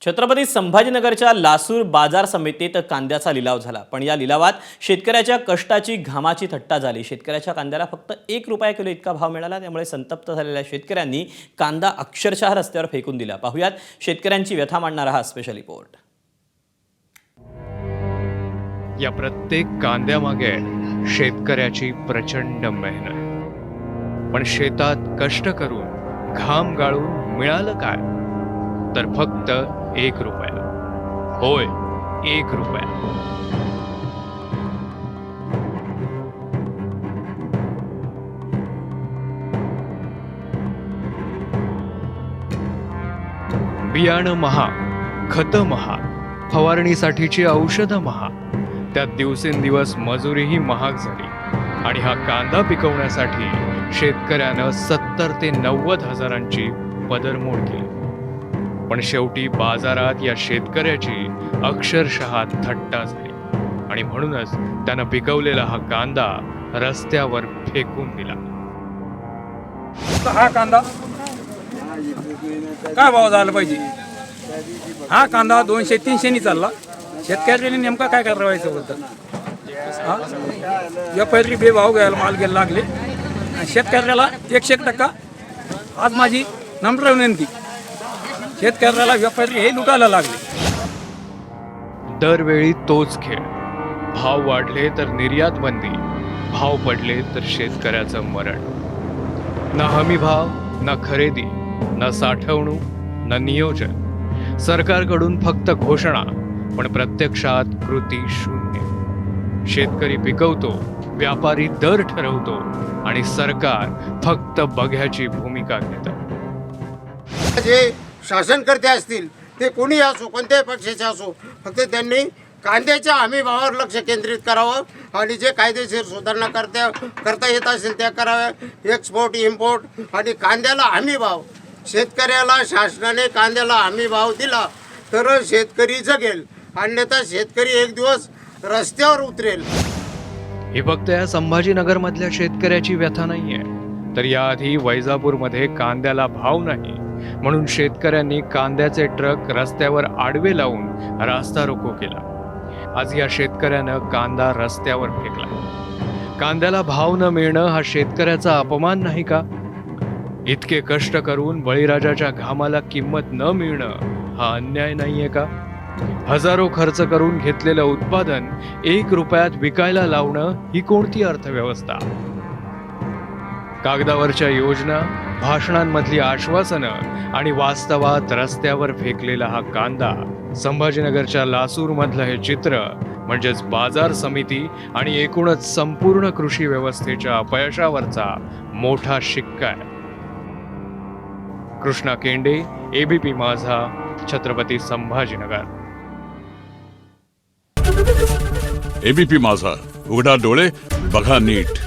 छत्रपती संभाजीनगरच्या लासूर बाजार समितीत कांद्याचा लिलाव झाला, पण या लिलावात शेतकऱ्याच्या कष्टाची घामाची थट्टा झाली। शेतकऱ्याच्या कांद्याला फक्त 1 रुपया किलो इतका भाव मिळाला, त्यामुळे संतप्त झालेल्या शेतकऱ्यांनी कांदा अक्षरशः रस्त्यावर फेकून दिला। पाहुयात शेतकऱ्यांची व्यथा मांडणारा हा स्पेशल रिपोर्ट। या प्रत्येक कांद्यामागे शेतकऱ्याची प्रचंड मेहनत, पण शेतात कष्ट करून घाम गाळून मिळालं काय? तर फक्त 1 रुपया। होय, 1 रुपया। बियाणं महाग, खतं महाग, फवारणीसाठीची औषधं महाग, त्यात दिवसेंदिवस मजुरीही महाग झाली आणि हा कांदा पिकवण्यासाठी शेतकऱ्यानं 70 ते 90 हजारांची पदरमोड केली। पण शेवटी बाजारात या शेतकऱ्याची अक्षरशः थट्टा झाली आणि म्हणूनच त्यानं पिकवलेला हा कांदा रस्त्यावर फेकून दिला। हा कांदा काय भाव झाला पाहिजे? हा कांदा 200-300 नी चालला। शेतकऱ्याने नेमका काय करायचं होतं? व्यापारी बेभाव घ्यायला माल घ्यायला लागले आणि शेतकऱ्याला 100% आज माझी नम्र विनंती, शेतकऱ्याला व्यापारी हे लुटायला लागले। दरवेळी तोच खेळ। भाव वाढले तर निर्यात बंदी, भाव पडले तर शेतकऱ्याचं मरण। न हमी भाव, न खरेदी, न साठवणूक, न नियोजन। सरकारकडून फक्त घोषणा, पण प्रत्यक्षात कृती शून्य। शेतकरी पिकवतो, व्यापारी दर ठरवतो आणि सरकार फक्त बघ्याची भूमिका घेतं। जे शासनकर्ते असतील ते कोणी असो, कोणत्याही पक्षाचे असो, फक्त त्यांनी कांद्याच्या हमी भावावर लक्ष केंद्रित करावं आणि जे कायदेशीर सुधारणा करता येत असेल त्या कराव्या। एक्सपोर्ट, इम्पोर्ट आणि कांद्याला हमी भाव, शेतकऱ्याला शासनाने कांद्याला हमी भाव दिला तर शेतकरी जगेल, अन्यथा शेतकरी एक दिवस रस्त्यावर उतरेल। ही फक्त या संभाजीनगर मधल्या शेतकऱ्याची व्यथा नाहीये, तर याआधी वैजापूरमध्ये कांद्याला भाव नाही म्हणून शेतकऱ्यांनी कांद्याचे ट्रक रस्त्यावर आडवे लावून रास्ता रोको केला। आज या शेतकऱ्यानं कांदा रस्त्यावर फेकला। कांद्याला भाव न मिळणं हा शेतकऱ्याचा अपमान नाही का? इतके कष्ट करून बळीराजाच्या घामाला किंमत न मिळणं हा अन्याय नाहीये का? हजारो खर्च करून घेतलेलं उत्पादन 1 रुपयात विकायला लावणं ही कोणती अर्थव्यवस्था? कागदावरच्या योजना, भाषणांमधली आश्वासनं आणि वास्तवात रस्त्यावर फेकलेला हा कांदा, संभाजीनगरच्या लासूर मधलं हे चित्र म्हणजेच बाजार समिती आणि एकूणच संपूर्ण कृषी व्यवस्थेच्या अपयशावरचा मोठा शिक्का आहे। कृष्णा केंडे, एबीपी माझा, छत्रपती संभाजीनगर। एबीपी माझा, उघडा डोळे बघा नीट।